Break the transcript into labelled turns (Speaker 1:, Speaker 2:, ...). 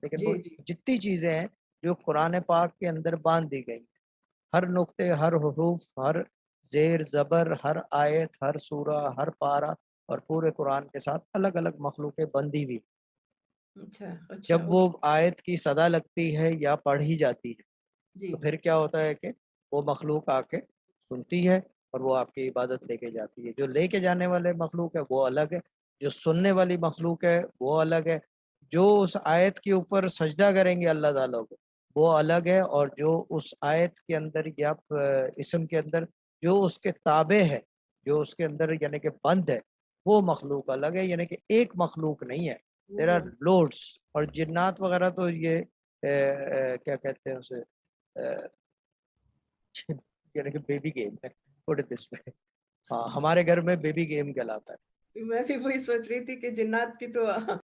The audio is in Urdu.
Speaker 1: لیکن
Speaker 2: جی
Speaker 1: وہ
Speaker 2: جی
Speaker 1: جتنی چیزیں ہیں جو قرآن پاک کے اندر باندھ دی گئی، ہر نقطے، ہر حروف، ہر زیر زبر، ہر آیت، ہر سورہ، ہر پارہ، اور پورے قرآن کے ساتھ الگ الگ مخلوقیں بندھی ہوئی.
Speaker 2: اچھا اچھا
Speaker 1: جب
Speaker 2: اس
Speaker 1: وہ آیت کی صدا لگتی ہے یا پڑھی جاتی ہے
Speaker 2: جی
Speaker 1: تو پھر کیا ہوتا ہے کہ وہ مخلوق آ کے سنتی ہے اور وہ آپ کی عبادت لے کے جاتی ہے. جو لے کے جانے والے مخلوق ہے وہ الگ ہے، جو سننے والی مخلوق ہے وہ الگ ہے، جو اس آیت کے اوپر سجدہ کریں گے اللہ تعالیٰ کو وہ الگ ہے، اور جو اس آیت کے اندر یا اسم کے اندر جو اس کے تابع ہے، جو اس کے اندر یعنی کہ بند ہے، وہ مخلوق الگ ہے. یعنی کہ ایک مخلوق نہیں ہے، دیر آر لوڈس. اور جنات وغیرہ تو یہ کیا کہتے ہیں اسے یعنی کہ بیبی گیم ہے. put it this way. ہاں، ہمارے گھر میں بیبی گیم کہلاتا ہے.
Speaker 2: میں بھی وہی سوچ رہی تھی کہ جنات کی تو